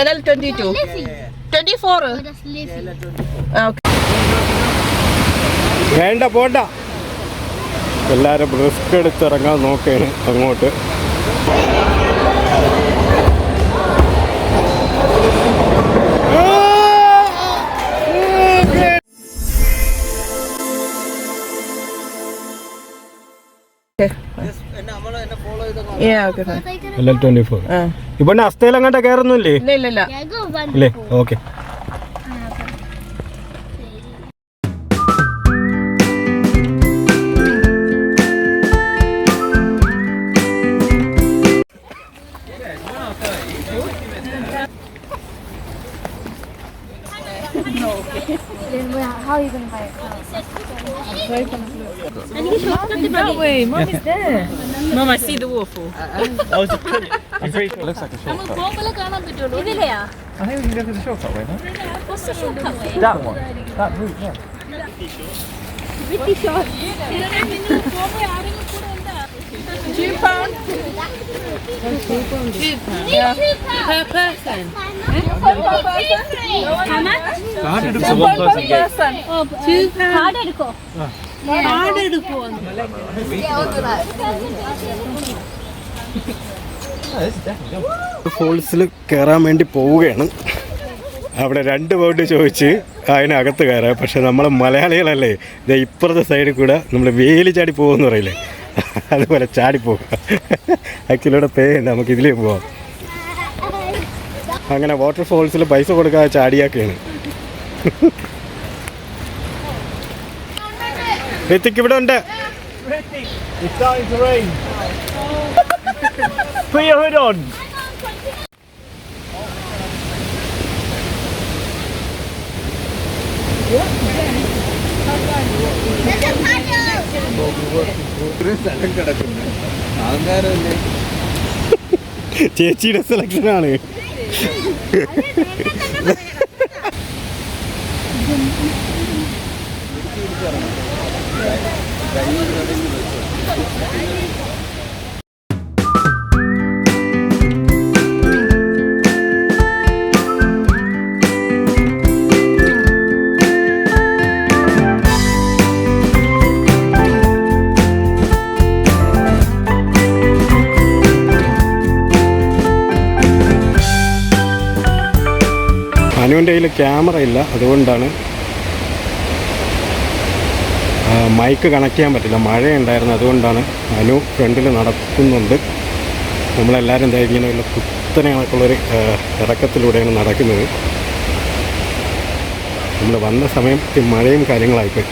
Channel 22. 24. വേണ്ട പോണ്ട. എല്ലാവരും റിസ്ക് എടുത്തിറങ്ങാൻ നോക്കുകയാണ് അങ്ങോട്ട്. ഇവിടെ അസ്ഥയിൽ അങ്ങോട്ട് കയറുന്നില്ലേ? ഇല്ലേ? Okay. How are you going to buy it? And you shortcut that way. Mom is there. Mom, I see the waterfall. I'm pretty sure it looks like a shortcut. I think we can go through the shortcut way, no? What's the shortcut way? That one. That route, yeah. Pretty short. £2. Yeah. Per person. How much? So one person gets. £2. Card എടുക്കോ? Card എടുക്കോ? ഫോൾസിൽ കയറാൻ വേണ്ടി പോവുകയാണ്. അവിടെ 2 word ചോദിച്ച് അതിനകത്ത് കയറാം. പക്ഷെ നമ്മൾ മലയാളികളല്ലേ, ഇത് ഇപ്പുറത്തെ സൈഡിൽ കൂടെ നമ്മൾ വേലി ചാടി പോകുമെന്ന് പറയില്ലേ, അതുപോലെ ചാടിപ്പോവുക. ആക്ച്വലി ഇവിടെ പേ ഉണ്ട്, നമുക്ക് ഇതിലേ പോവാം. അങ്ങനെ വാട്ടർഫോൾസിൽ പൈസ കൊടുക്കാതെ ചാടിയാക്കുകയാണ്. ഋത്തിക്ക് ഇവിടെ ഉണ്ട്. Put your hood on. ചേച്ചിയുടെ സെലക്ഷനാണ്. അനുവിൻ്റെ കയ്യിൽ ക്യാമറ ഇല്ല, അതുകൊണ്ടാണ് മൈക്ക് കണക്ട് ചെയ്യാൻ പറ്റില്ല. മഴയുണ്ടായിരുന്നു, അതുകൊണ്ടാണ് അനു ഫ്രണ്ടിൽ നടക്കുന്നുണ്ട്. നമ്മളെല്ലാവരും എന്താ ഇങ്ങനെ ഉള്ള കുത്തനെ കണക്കുള്ളൊരു ഇറക്കത്തിലൂടെയാണ് നടക്കുന്നത്. നമ്മൾ വന്ന സമയത്ത് മഴയും കാര്യങ്ങളായിപ്പോയി,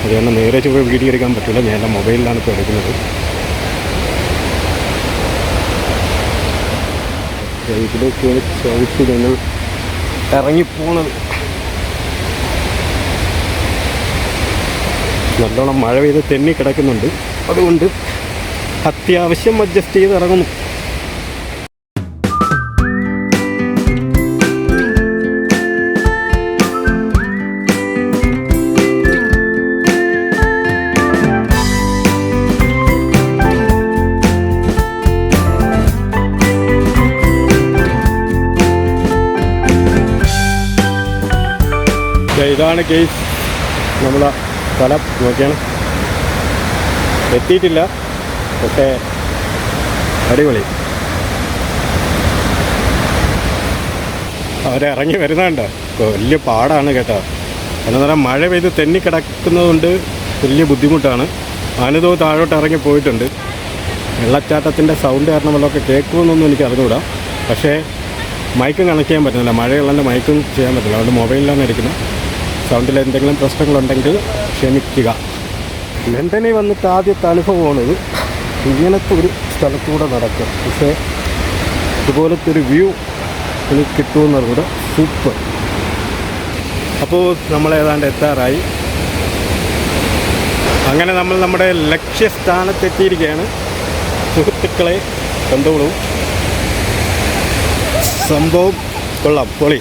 അതുകൊണ്ട് നേരെ ചുവ വീഡിയോ എടുക്കാൻ പറ്റില്ല. ഞാൻ എൻ്റെ മൊബൈലിലാണ് ഇപ്പോൾ എടുക്കുന്നത്. ഇതിലേക്കാണ് ചവിട്ടി ഞങ്ങൾ ഇറങ്ങിപ്പോണത്. നല്ലോണം മഴ പെയ്ത് തെന്നി കിടക്കുന്നുണ്ട്, അതുകൊണ്ട് അത്യാവശ്യം അഡ്ജസ്റ്റ് ചെയ്ത് ഇറങ്ങുന്നു. ഇതാണ് കേസ്, നമ്മളെ സ്ഥലം നോക്കിയാണ്. എത്തിയിട്ടില്ല, പക്ഷേ അടിപൊളി. അവരിറങ്ങി വരുന്നുണ്ട്, വലിയ പാടാണ് കേട്ടോ. എന്ന് പറഞ്ഞാൽ മഴ പെയ്ത് തെന്നി കിടക്കുന്നതുകൊണ്ട് വലിയ ബുദ്ധിമുട്ടാണ്. അനുദോ താഴോട്ട് ഇറങ്ങി പോയിട്ടുണ്ട്. വെള്ളച്ചാട്ടത്തിൻ്റെ സൗണ്ട് കാരണം വല്ലതൊക്കെ കേൾക്കുമെന്നൊന്നും എനിക്ക് അറിഞ്ഞുകൂടാ. പക്ഷേ മൈക്കും കണക്ട് ചെയ്യാൻ പറ്റുന്നില്ല, മഴയുള്ളതിൻ്റെ മൈക്കും ചെയ്യാൻ പറ്റില്ല. അതുകൊണ്ട് മൊബൈലിലാണ് ഇരിക്കുന്നത്. സൗണ്ടിൽ എന്തെങ്കിലും പ്രശ്നങ്ങളുണ്ടെങ്കിൽ ക്ഷമിക്കുക. ലണ്ടനിൽ വന്നിട്ട് ആദ്യത്തെ അനുഭവമാണിത്. ഇങ്ങനത്തെ ഒരു സ്ഥലത്തൂടെ നടക്കുക, പക്ഷേ ഇതുപോലത്തെ ഒരു വ്യൂ എനിക്ക് കിട്ടുമെന്നത് കൂടെ സൂപ്പർ. അപ്പോൾ നമ്മളേതാണ്ട് എത്താറായി. അങ്ങനെ നമ്മൾ നമ്മുടെ ലക്ഷ്യസ്ഥാനത്തെത്തിയിരിക്കുകയാണ്. സുഹൃത്തുക്കളെ കണ്ടോളൂ, സംഭവം കൊള്ളാം, പൊളി.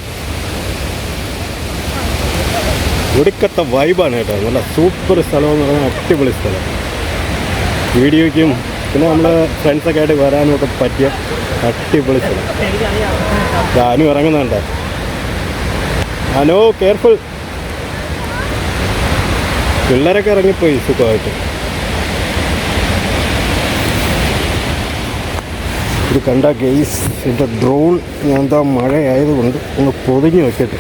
ഒടുക്കത്തെ വൈബാണ് കേട്ടോ. നല്ല സൂപ്പർ സ്ഥലമെന്ന് പറഞ്ഞാൽ അടിപൊളി സ്ഥലം. വീഡിയോയ്ക്കും പിന്നെ നമ്മൾ ഫ്രണ്ട്സൊക്കെ ആയിട്ട് വരാനും ഒക്കെ പറ്റിയ അടിപൊളി സ്ഥലം. ഞാനും ഇറങ്ങുന്നുണ്ട്. Hello, careful. പിള്ളേരൊക്കെ ഇറങ്ങിപ്പോയി സുഖമായിട്ട്. ഇത് കണ്ട ഗെയ്സ്, എൻ്റെ ഡ്രോൺ ഞാൻ എന്താ മഴയായതുകൊണ്ട് ഒന്ന് പൊതിഞ്ഞ് വെക്കട്ടെ.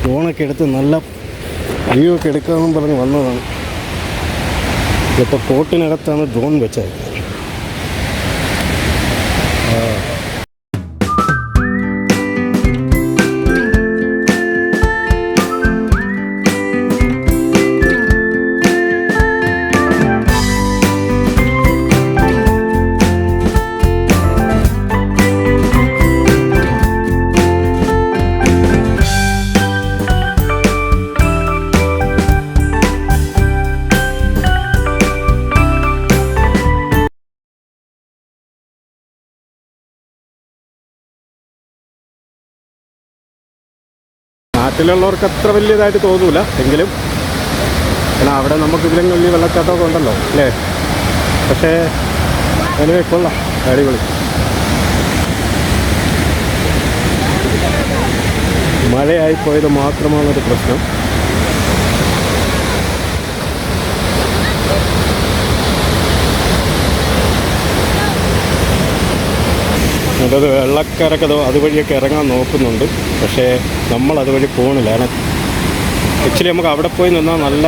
ഡ്രോണൊക്കെ എടുത്ത് നല്ല വ്യൂ ഒക്കെ എടുക്കാമെന്നും പറഞ്ഞ് വന്നതാണ്. ഇപ്പോൾ കോട്ടിനകത്താണ് ഡ്രോൺ വെച്ചത്. നാട്ടിലുള്ളവർക്ക് അത്ര വലിയതായിട്ട് തോന്നൂല എങ്കിലും, കാരണം അവിടെ നമുക്ക് ഇതിലും വലിയ വെള്ളച്ചാട്ടമൊക്കെ ഉണ്ടല്ലോ അല്ലേ. പക്ഷേ അതിന് കൊള്ളാം, അടിപൊളി. മഴയായിപ്പോയത് മാത്രമാണൊരു പ്രശ്നം. അതായത് വെള്ളക്കാരൊക്കെ അതുവഴിയൊക്കെ ഇറങ്ങാൻ നോക്കുന്നുണ്ട്. പക്ഷേ നമ്മൾ അതുവഴി പോകണില്ല. കാരണം ആക്ച്വലി നമുക്ക് അവിടെ പോയി നിന്നാൽ നല്ല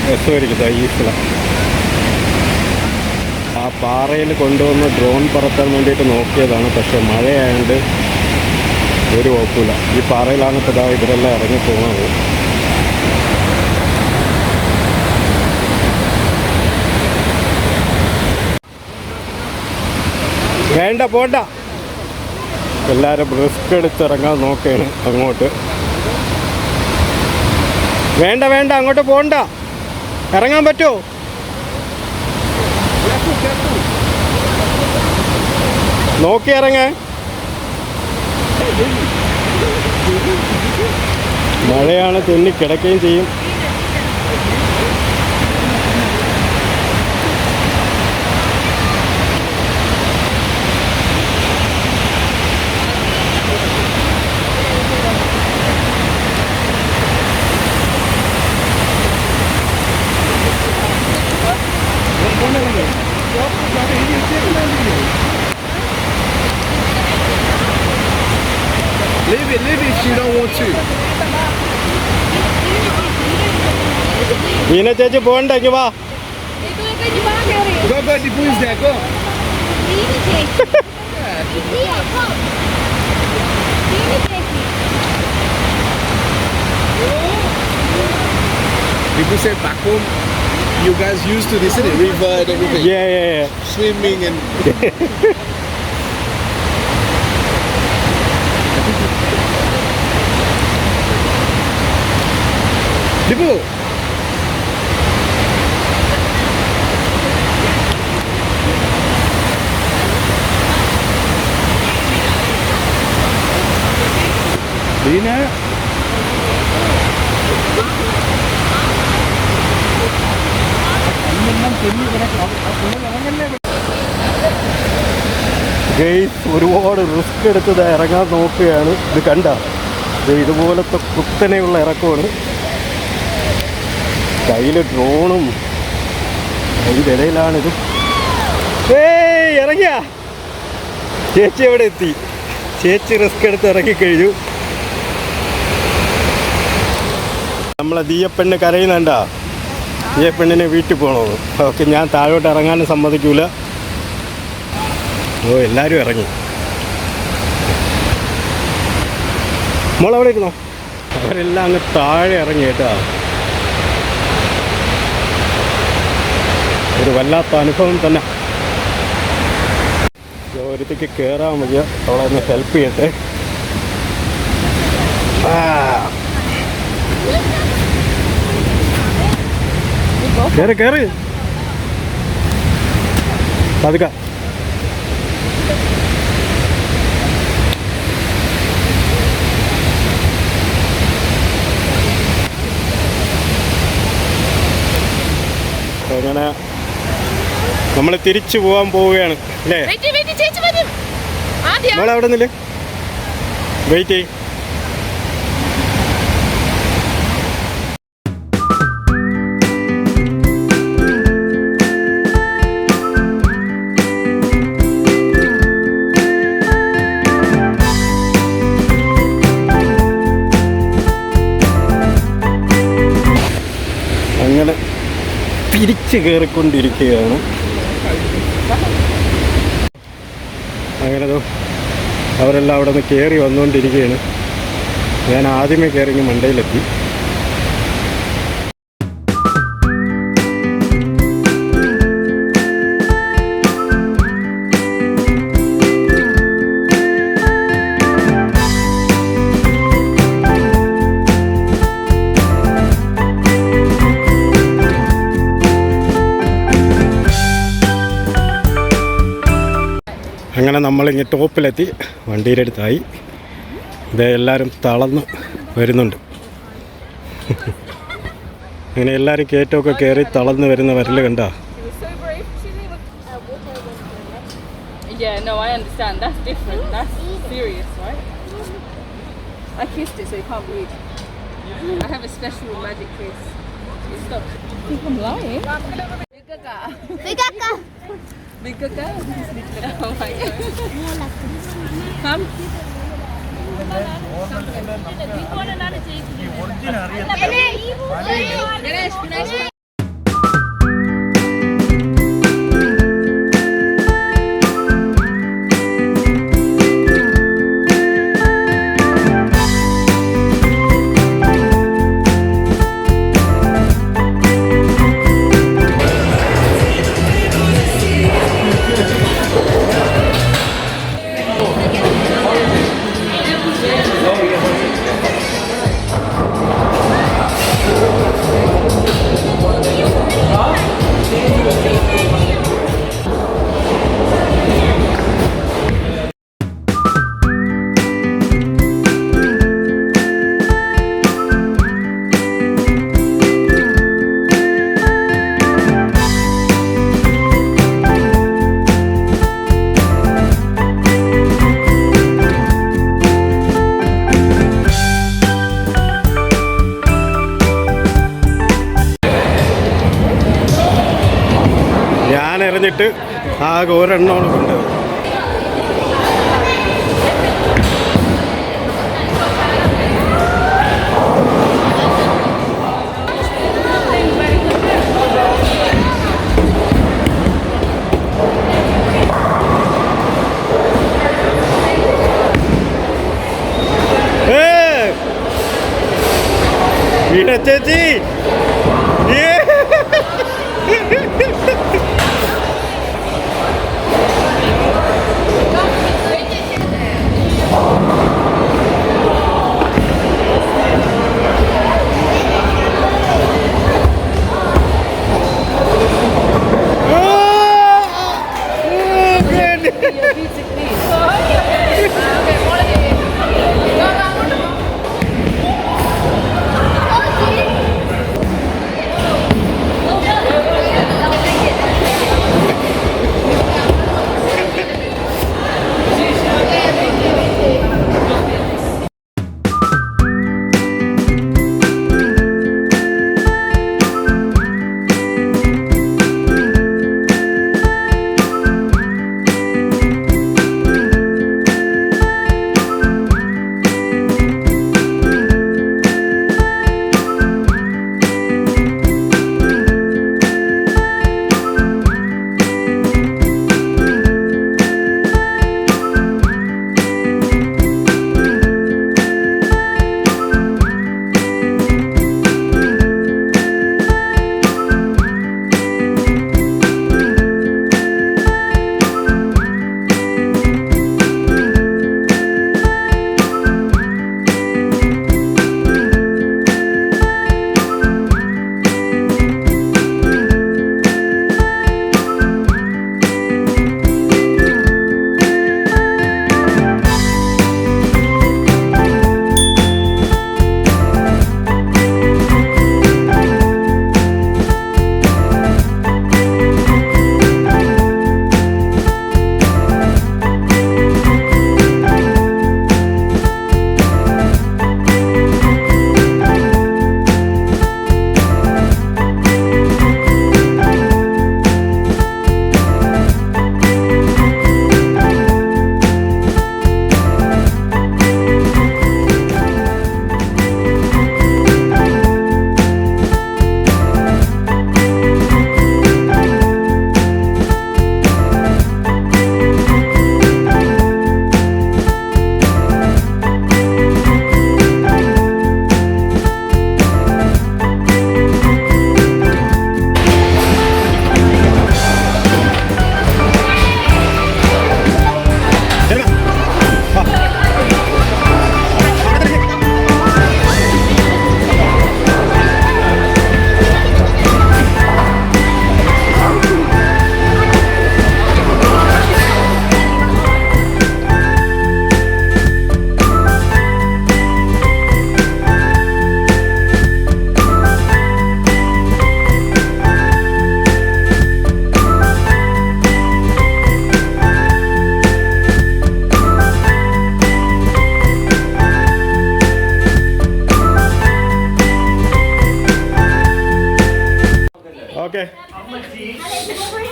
രസമായിരിക്കും. ഈ സ്ഥലം ആ പാറയിൽ കൊണ്ടുവന്ന് ഡ്രോൺ പറത്താൻ വേണ്ടിയിട്ട് നോക്കിയതാണ്. പക്ഷേ മഴയായതുകൊണ്ട് ഒരു കുഴപ്പമില്ല. ഈ പാറയിലാണ് ഇപ്പോൾ ഇവരെല്ലാം ഇറങ്ങി പോകുന്നത്. വേണ്ട, പോണ്ട. എല്ലാവരും റിസ്ക് എടുത്തിറങ്ങാൻ നോക്കുകയാണ് അങ്ങോട്ട്. വേണ്ട വേണ്ട, അങ്ങോട്ട് പോണ്ട. ഇറങ്ങാൻ പറ്റുമോ? നോക്കി ഇറങ്ങാൻ. മഴയാണ്, തെന്നി കിടക്കുകയും ചെയ്യും. Leave it if you don't want to. വീണ ചേച്ചി പോകണ്ട, ഇങ്ങ് വാ. Go, the boys there, go. People say back home, you guys used to this, isn't it? River and everything. Yeah. Swimming and. People. Dina. Guys, ഒരുപാട് risk എടുത്തത് ഇറങ്ങാൻ നോക്കുകയാണ്. ഇത് കണ്ട, ഇതുപോലത്തെ കുത്തനെയുള്ള ഇറക്കമാണ്. കയ്യിൽ ഡ്രോണും അതിൻ്റെ ഇടയിലാണിത്. ഇറങ്ങിയ ചേച്ചി എവിടെ എത്തി? ചേച്ചി റിസ്ക് എടുത്ത് ഇറങ്ങിക്കഴിഞ്ഞു. നമ്മളെ ദീയപ്പെണ്ണ് കരയുന്നുണ്ടാ. ദീയപ്പെണ്ണിനെ വീട്ടിൽ പോകണമെന്ന്. ഓക്കെ, ഞാൻ താഴോട്ട് ഇറങ്ങാനും സമ്മതിക്കൂല. ഓ, എല്ലാവരും ഇറങ്ങി. മോളെവിടെ ഇരുന്നോ? അവരെല്ലാം അങ്ങ് താഴെ ഇറങ്ങി കേട്ടാ. ഒരു വല്ലാത്ത അനുഭവം തന്നെ. ഒരുത്തേക്ക് കയറാൻ മതിയ അവളെ ഒന്ന് ഹെൽപ്പ് ചെയ്യട്ടെ. കയറി കയറി പതുക്കെ. അങ്ങനെ നമ്മൾ തിരിച്ചു പോകാൻ പോവുകയാണ് അല്ലേ? മോളെ അവിടെ നിന്നില്ലേ? വെയിറ്റ്. അങ്ങനെ തിരിച്ച് കയറിക്കൊണ്ടിരിക്കുകയാണ്. അങ്ങനെ അവരെല്ലാം അവിടെ നിന്ന് കയറി വന്നുകൊണ്ടിരിക്കുകയാണ്. ഞാൻ ആദ്യമേ കയറി മണ്ടയിലെത്തി. അങ്ങനെ നമ്മളിങ്ങനെ ടോപ്പിലെത്തി, വണ്ടിയുടെ അടുത്തായി. ഇത് എല്ലാവരും തളർന്ന് വരുന്നുണ്ട്. അങ്ങനെ എല്ലാവരും കയറ്റമൊക്കെ കയറി തളർന്ന് വരുന്ന വരൽ കണ്ടാ. Yeah, no, I understand. That's different. That's serious, right? I kissed it, so you can't breathe. I have a special magic kiss. Stop. I think I'm lying. Big Gaga. Big Gaga. Big Gaga. Oh my God. Come. ഞാൻ എറിഞ്ഞിട്ട് ആകെ ഒരെണ്ണമാണ് കൊണ്ടത്. വീണ ചേച്ചി,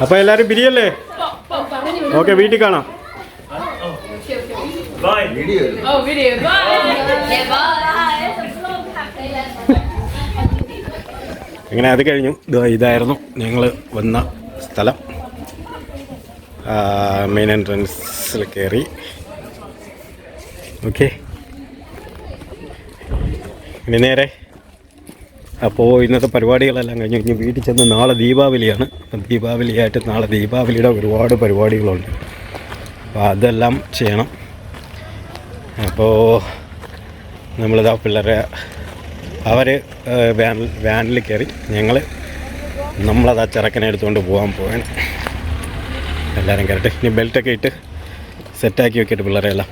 അപ്പോൾ എല്ലാവരും പിരിയല്ലേ? Okay, വീട്ടിൽ കാണാം. അങ്ങനെ അത് കഴിഞ്ഞു. ഇതായിരുന്നു ഞങ്ങൾ വന്ന സ്ഥലം. മെയിൻ എൻട്രൻസിൽ കയറി. ഓക്കെ, ഇനി നേരെ അപ്പോൾ ഇന്നത്തെ പരിപാടികളെല്ലാം കഴിഞ്ഞു. ഇനി വീട്ടിൽ ചെന്ന് നാളെ ദീപാവലിയാണ്. ദീപാവലിയായിട്ട് നാളെ ദീപാവലിയുടെ ഒരുപാട് പരിപാടികളുണ്ട്. അപ്പോൾ അതെല്ലാം ചെയ്യണം. അപ്പോൾ നമ്മളിതാ പിള്ളേരെ അവർ വാനിൽ കയറി, നമ്മളതാ ചെറുക്കനെ എടുത്തുകൊണ്ട് പോകാൻ എല്ലാവരും കയറട്ടെ. ഇനി ബെൽറ്റൊക്കെ ഇട്ട് സെറ്റാക്കി വെക്കിയിട്ട് പിള്ളേരെല്ലാം